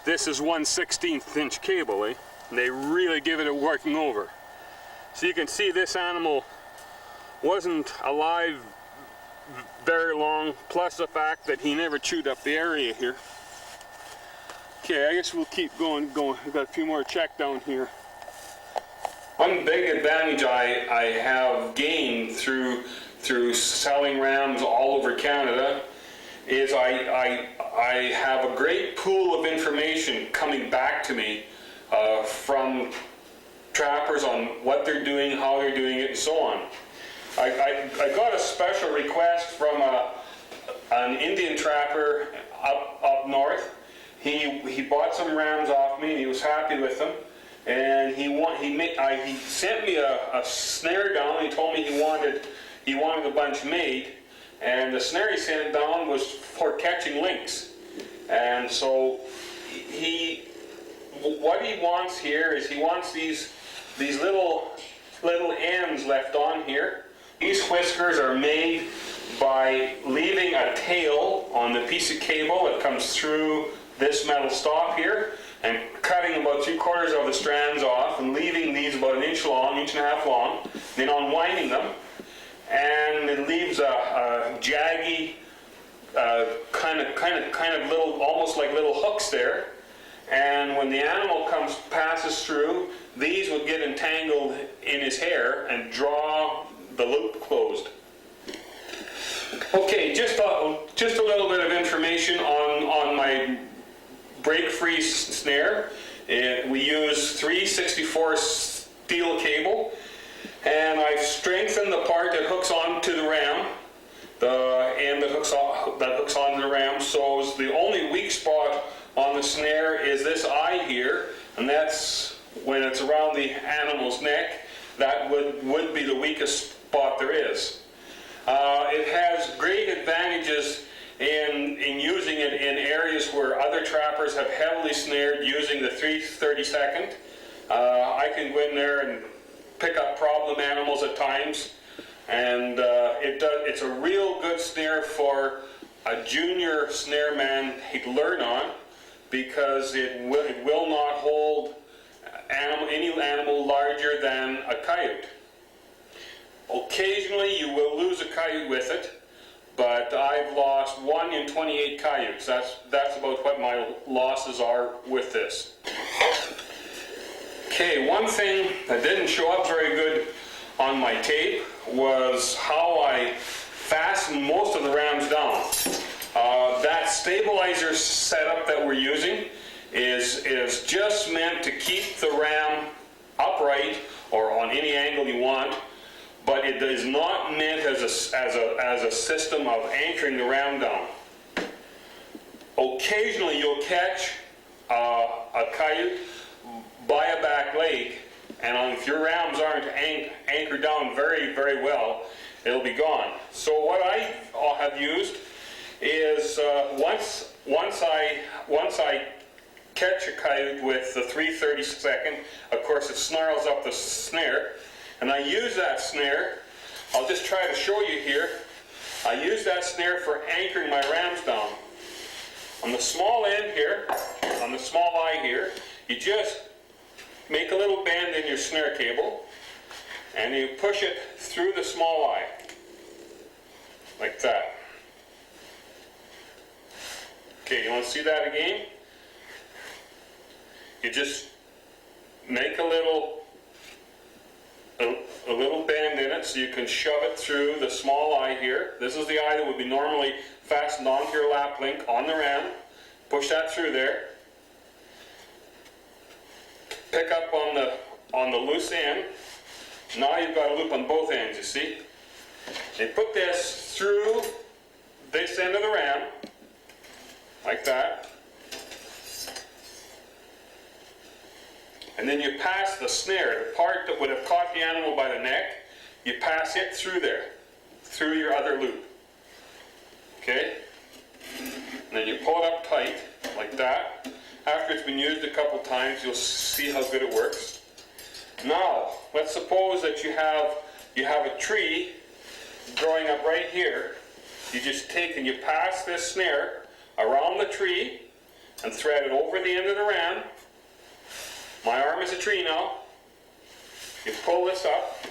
This is 1/16 inch cable, eh? And they really give it a working over. So you can see this animal wasn't alive very long, plus the fact that he never chewed up the area here. Okay, I guess we'll keep going. We've got a few more check down here. One big advantage I have gained through selling rams all over Canada is I have a great pool of information coming back to me from trappers on what they're doing, how they're doing it, and so on. I got a special request from an Indian trapper up north. He bought some rams off me and he was happy with them. And he sent me a snare down. He told me he wanted a bunch made, and the snare he sent down was for catching lynx. And so what he wants here is he wants these little ends left on here. These whiskers are made by leaving a tail on the piece of cable that comes through this metal stop here, and cutting about 3/4 of the strands off and leaving these about an inch long, inch and a half long, then unwinding them, and it leaves a jaggy kind of little, almost like little hooks there. And when the animal passes through, these would get entangled in his hair and draw the loop closed. Okay, just a little bit of information on my break-free snare. We use 3/64 steel cable, and I've strengthened the part that hooks onto the ram, the end that hooks onto the ram. So the only weak spot on the snare is this eye here, and that's when it's around the animal's neck. That would be the weakest spot there is. It has great advantages in using it in areas where other trappers have heavily snared using the 3/32. I can go in there and pick up problem animals at times, and it's a real good snare for a junior snare man to learn on, because it will not hold any animal larger than a coyote. Occasionally you will lose a coyote with it, but I've lost 1 in 28 coyotes. That's about what my losses are with this. Okay, one thing that didn't show up very good on my tape was how I fastened most of the rams down. That stabilizer setup that we're using is just meant to keep the ram upright or on any angle you want, but it is not meant as a system of anchoring the ram down. Occasionally you'll catch a coyote by a back leg, and if your rams aren't anchored down very, very well, it'll be gone. So what I have used is once I catch a coyote with the 3/32, of course it snarls up the snare, and I use that snare. I'll just try to show you here. I use that snare for anchoring my rams down. On the small end here, on the small eye here, you just make a little bend in your snare cable, and you push it through the small eye, like that. Okay, you want to see that again? You just make a little bend in it so you can shove it through the small eye here. This is the eye that would be normally fastened onto your lap link on the ram. Push that through there. Pick up on the loose end. Now you've got a loop on both ends, you see? You put this through this end of the ram, like that. And then you pass the snare, the part that would have caught the animal by the neck, you pass it through there, through your other loop. Okay? And then you pull it up tight, like that. After it's been used a couple times, you'll see how good it works. Now, let's suppose that you have a tree growing up right here. You just take and you pass this snare around the tree, and thread it over the end of the ram. My arm is a tree now. You pull this up.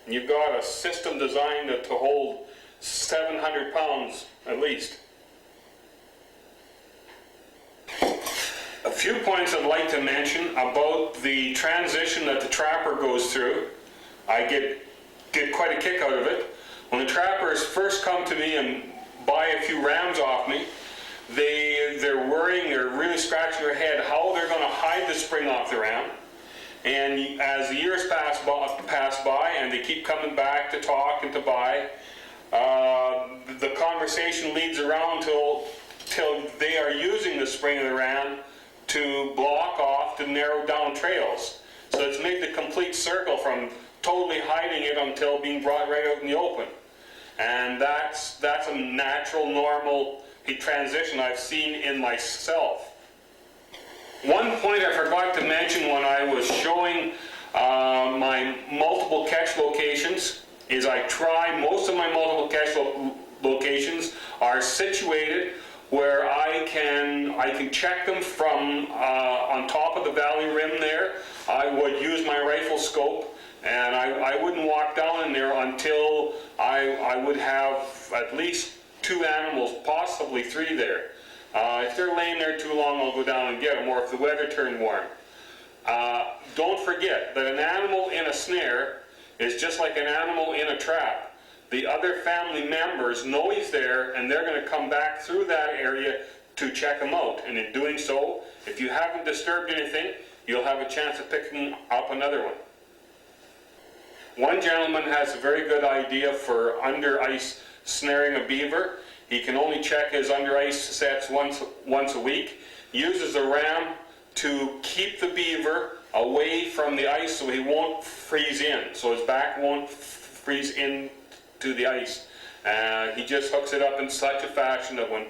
And you've got a system designed to hold 700 pounds at least. A few points I'd like to mention about the transition that the trapper goes through. I get quite a kick out of it. When the trappers first come to me and buy a few rams off me, they're worrying, they're really scratching their head how they're going to hide the spring off the ram. And as the years pass by and they keep coming back to talk and to buy, the conversation leads around till they are using the spring of the ram to block off, to narrow down trails. So it's made the complete circle from totally hiding it until being brought right out in the open. And that's a natural, normal transition I've seen in myself. One point I forgot to mention when I was showing my multiple catch locations is most of my multiple catch locations are situated where I can check them from on top of the valley rim there. I would use my rifle scope, and I wouldn't walk down in there until I would have at least 2 animals, possibly 3 there. If they're laying there too long, I'll go down and get them, or if the weather turned warm. Don't forget that an animal in a snare is just like an animal in a trap. The other family members know he's there, and they're going to come back through that area to check him out. And in doing so, if you haven't disturbed anything, you'll have a chance of picking up another one. One gentleman has a very good idea for under ice snaring a beaver. He can only check his under ice sets once a week. He uses the ram to keep the beaver away from the ice so he won't freeze in, so his back won't freeze in to the ice. He just hooks it up in such a fashion that when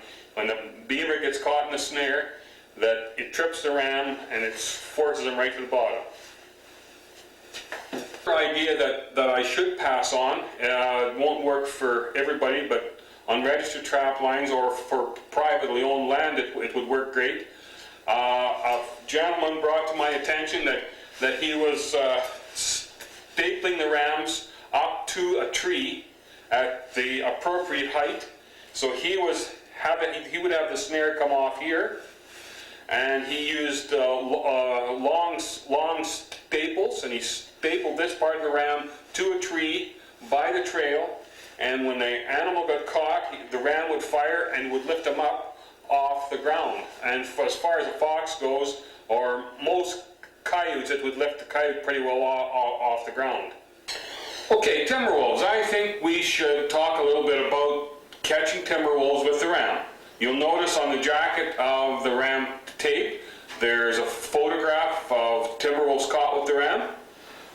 the beaver gets caught in the snare, that it trips the ram and it forces him right to the bottom. Idea that I should pass on, it won't work for everybody, but on registered trap lines or for privately owned land it would work great. A gentleman brought to my attention that he was stapling the rams up to a tree at the appropriate height. So he would have the snare come off here, and he used long staples, and he stapled this part of the ram to a tree by the trail, and when the animal got caught, the ram would fire and would lift him up off the ground. And as far as a fox goes, or most coyotes, it would lift the coyote pretty well off the ground. Okay, Timberwolves. I think we should talk a little bit about catching Timberwolves with the ram. You'll notice on the jacket of the ram tape, there's a photograph of Timberwolves caught with the ram.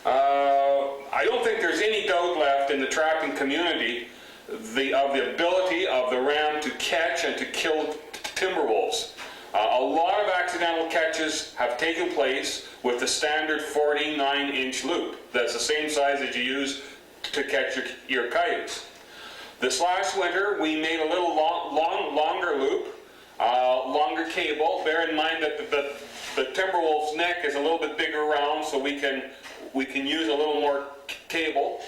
I don't think there's any doubt left in the trapping community of the ability of the ram to catch and to kill Timberwolves. A lot of accidental catches have taken place with the standard 49-inch loop. That's the same size that you use to catch your coyotes. This last winter, we made a little longer loop, longer cable. Bear in mind that the Timberwolf's neck is a little bit bigger around, so we can use a little more cable.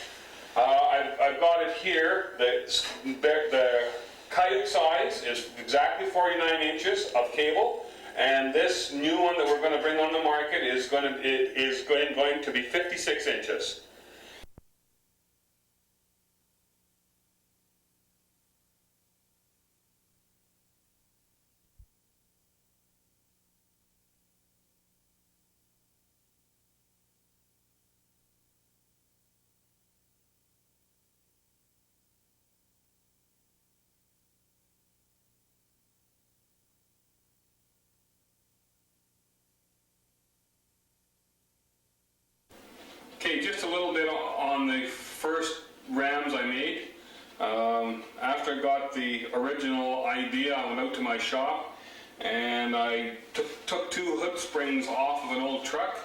I've got it here. The coyote size is exactly 49 inches of cable, and this new one that we're going to bring on the market is going to be 56 inches. Okay, just a little bit on the first rams I made. After I got the original idea, I went out to my shop and I took 2 hood springs off of an old truck,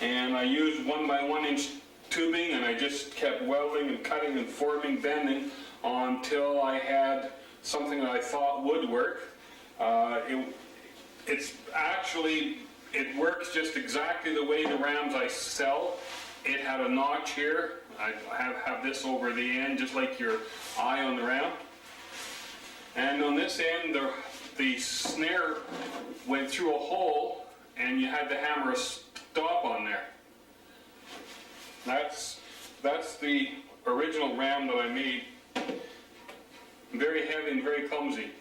and I used 1 by 1 inch tubing, and I just kept welding and cutting and forming, bending until I had something that I thought would work. It works just exactly the way the rams I sell. It had a notch here. I have this over the end, just like your eye on the ram. And on this end, the snare went through a hole, and you had to hammer a stop on there. That's the original ram that I made. Very heavy and very clumsy.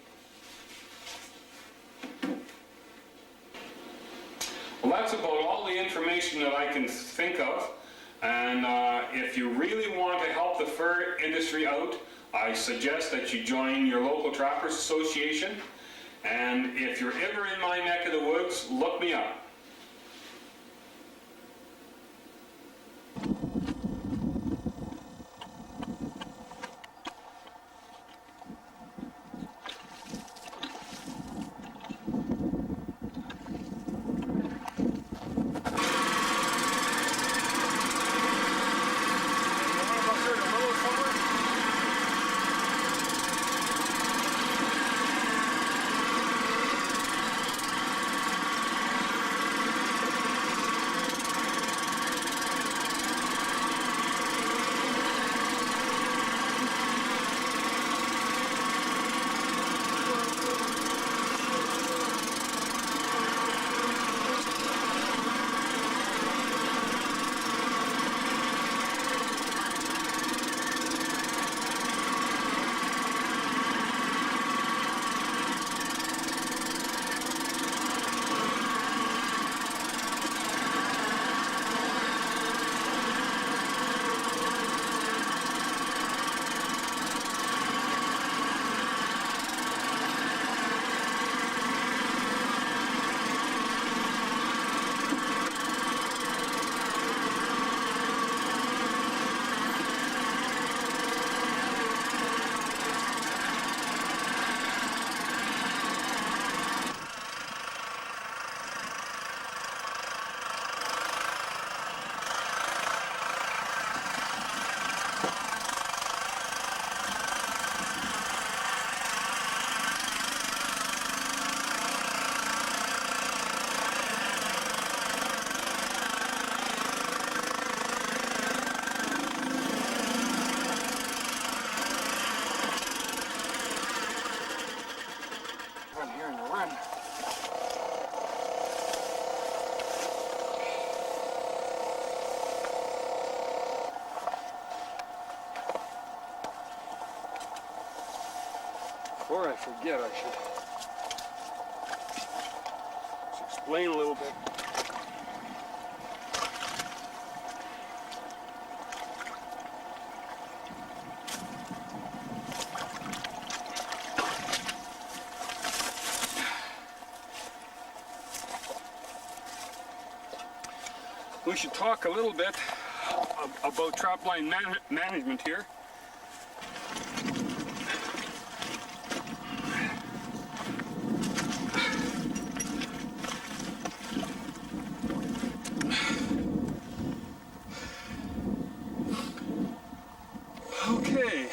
Well, that's about all the information that I can think of. And if you really want to help the fur industry out, I suggest that you join your local Trappers Association. And if you're ever in my neck of the woods, look me up. Before I forget, I should explain a little bit. We should talk a little bit about trapline management here. Okay,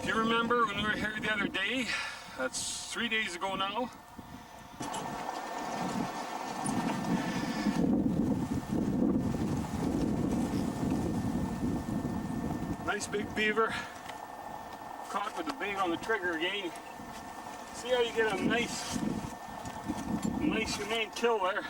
if you remember when we were here the other day, that's 3 days ago now, nice big beaver, caught with the bait on the trigger again. See how you get a nice humane kill there.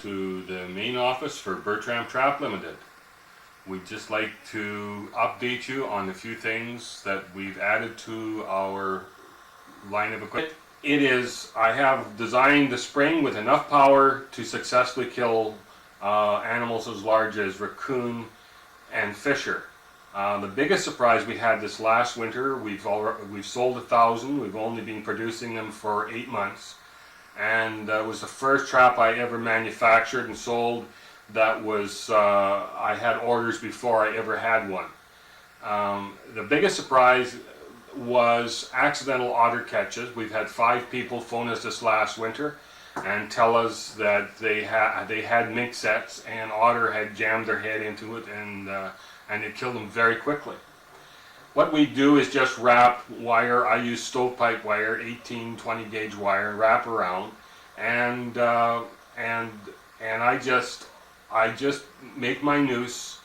to the main office for Vert Ramp Trap Limited. We'd just like to update you on a few things that we've added to our line of equipment. I have designed the spring with enough power to successfully kill animals as large as raccoon and fisher. The biggest surprise we had this last winter, we've sold 1,000. We've only been producing them for 8 months, and it was the first trap I ever manufactured and sold that was I had orders before I ever had one. The biggest surprise was accidental otter catches. We've had 5 people phone us this last winter and tell us that they had mink sets and otter had jammed their head into it and it killed them very quickly. What we do is just wrap wire. I use stovepipe wire, 18-20 gauge wire, wrap around, and I just make my noose.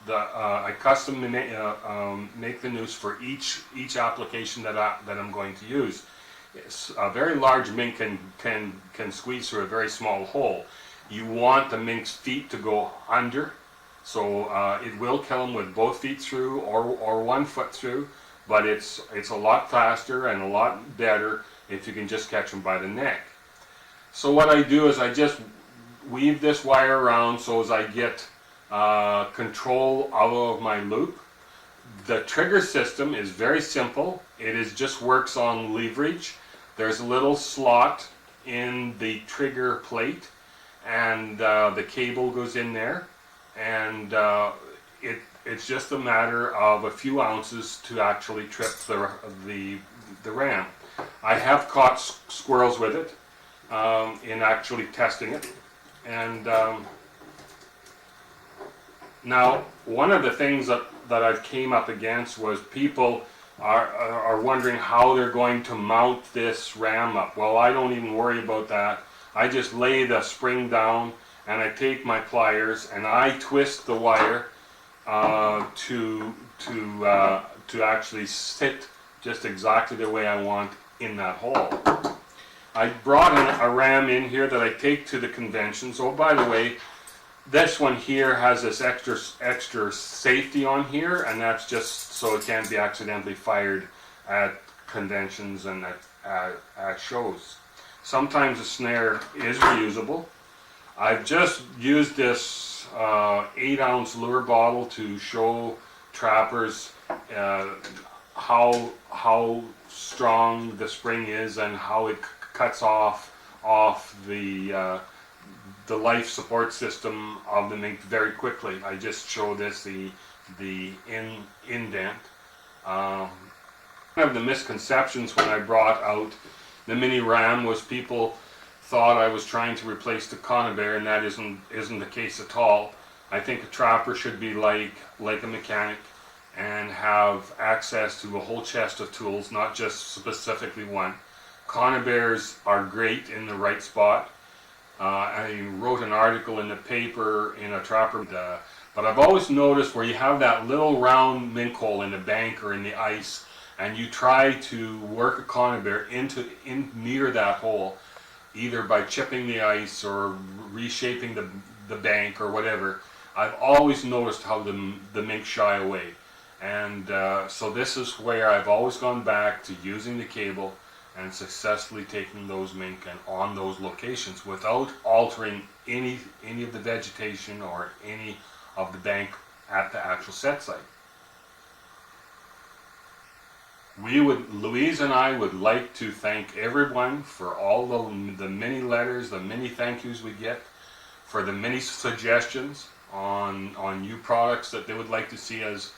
I custom make the noose for each application that I'm going to use. A very large mink can squeeze through a very small hole. You want the mink's feet to go under, so it will kill them with both feet through or 1 foot through, but it's a lot faster and a lot better if you can just catch them by the neck. So what I do is I just weave this wire around so as I get control out of my loop. The trigger system is very simple. It just works on leverage. There's a little slot in the trigger plate, and the cable goes in there, and it's just a matter of a few ounces to actually trip the ramp. I have caught squirrels with it in actually testing it, and now, one of the things that I've came up against was people are wondering how they're going to mount this ram up. Well, I don't even worry about that. I just lay the spring down and I take my pliers and I twist the wire to actually sit just exactly the way I want in that hole. I brought a ram in here that I take to the conventions. Oh, by the way, this one here has this extra safety on here, and that's just so it can't be accidentally fired at conventions and at shows. Sometimes a snare is reusable. I've just used this 8-ounce lure bottle to show trappers how strong the spring is and how it cuts off the life support system of the mink very quickly. I just show this the indent. One of the misconceptions when I brought out the mini ram was people thought I was trying to replace the conibear, and that isn't the case at all. I think a trapper should be like a mechanic and have access to a whole chest of tools, not just specifically one. Conibears are great in the right spot. I wrote an article in the paper in a trapper, but I've always noticed where you have that little round mink hole in the bank or in the ice, and you try to work a conibear in near that hole, either by chipping the ice or reshaping the bank or whatever. I've always noticed how the mink shy away, and so this is where I've always gone back to using the cable and successfully taking those mink and on those locations without altering any of the vegetation or any of the bank at the actual set site. Louise and I would like to thank everyone for all the many letters, the many thank yous we get, for the many suggestions on new products that they would like to see us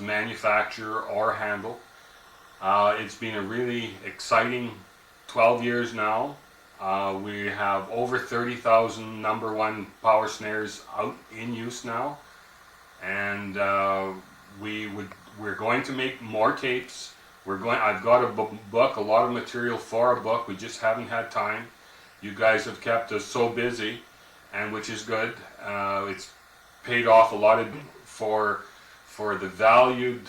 manufacture or handle. It's been a really exciting 12 years now. We have over 30,000 #1 power snares out in use now, and we're going to make more tapes. I've got a book, a lot of material for a book. We just haven't had time. You guys have kept us so busy, and which is good. It's paid off a lot for the valued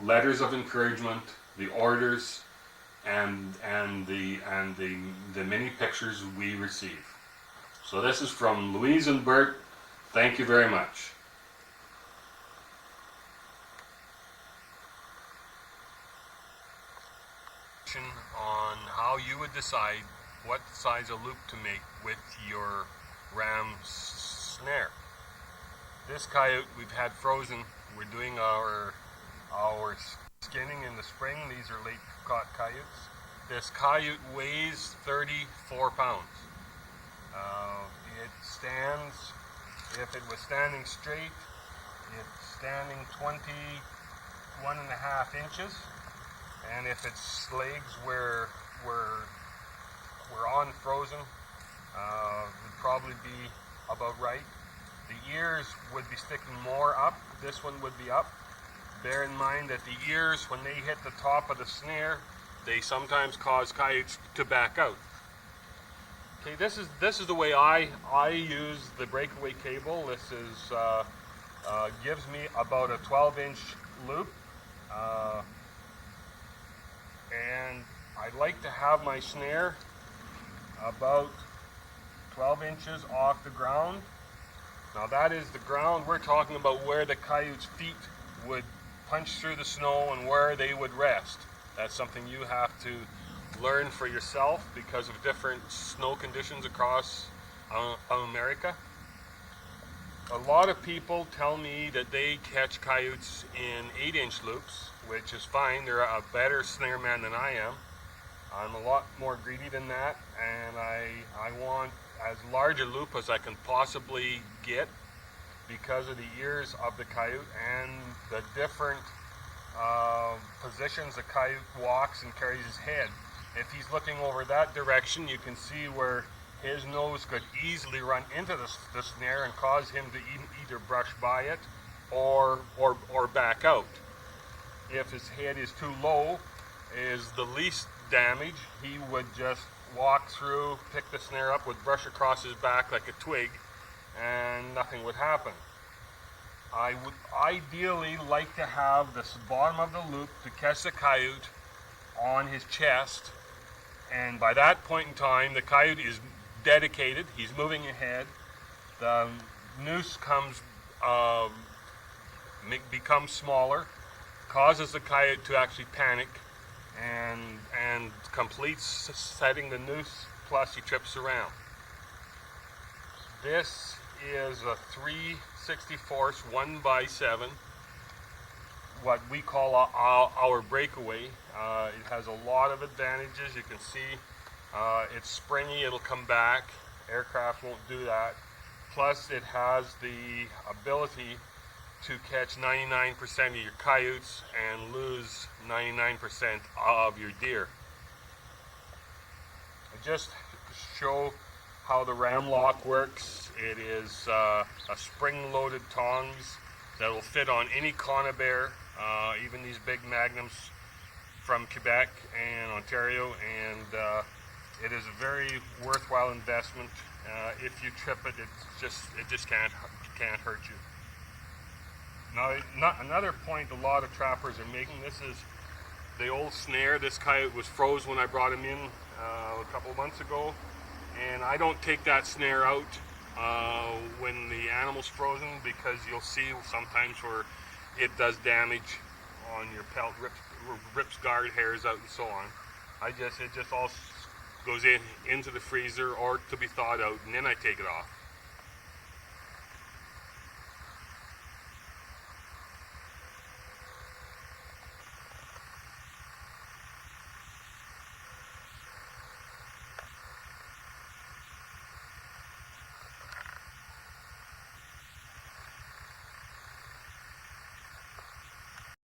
letters of encouragement, the orders, and the many pictures we receive. So this is from Louise and Bert. Thank you very much. On how you would decide what size of loop to make with your ram snare. This coyote we've had frozen. We're doing our skinning in the spring. These are late caught coyotes. This coyote weighs 34 pounds. It stands, if it was standing straight, it's standing 21.5 inches. And if its legs were on frozen, would probably be about right. The ears would be sticking more up. This one would be up. Bear in mind that the ears, when they hit the top of the snare, they sometimes cause coyotes to back out. Okay, this is the way I use the breakaway cable. This is gives me about a 12-inch loop. And I like to have my snare about 12 inches off the ground. Now that is the ground. We're talking about where the coyote's feet would punch through the snow and where they would rest. That's something you have to learn for yourself because of different snow conditions across America. A lot of people tell me that they catch coyotes in 8-inch loops, which is fine. They're a better snare man than I am. I'm a lot more greedy than that, and I want as large a loop as I can possibly get because of the ears of the coyote and the different positions the coyote walks and carries his head. If he's looking over that direction, you can see where his nose could easily run into the snare and cause him to either brush by it or back out. If his head is too low, is the least damage. He would just walk through, pick the snare up, would brush across his back like a twig, and nothing would happen. I would ideally like to have the bottom of the loop to catch the coyote on his chest, and by that point in time, the coyote is dedicated. He's moving ahead. The noose becomes smaller, causes the coyote to actually panic, and completes setting the noose, plus he trips around. This is a 3/64 1x7, what we call our breakaway. It has a lot of advantages. You can see it's springy, it'll come back. Aircraft won't do that. Plus it has the ability to catch 99% of your coyotes and lose 99% of your deer. Just to show how the ram lock works, it is a spring-loaded tongs that will fit on any conibear, even these big magnums from Quebec and Ontario, and it is a very worthwhile investment. If you trip it, it just can't hurt you. Now, another point a lot of trappers are making, this is the old snare. This coyote was froze when I brought him in a couple of months ago, and I don't take that snare out when the animal's frozen, because you'll see sometimes where it does damage on your pelt, rips guard hairs out and so on. It just all goes into the freezer or to be thawed out, and then I take it off.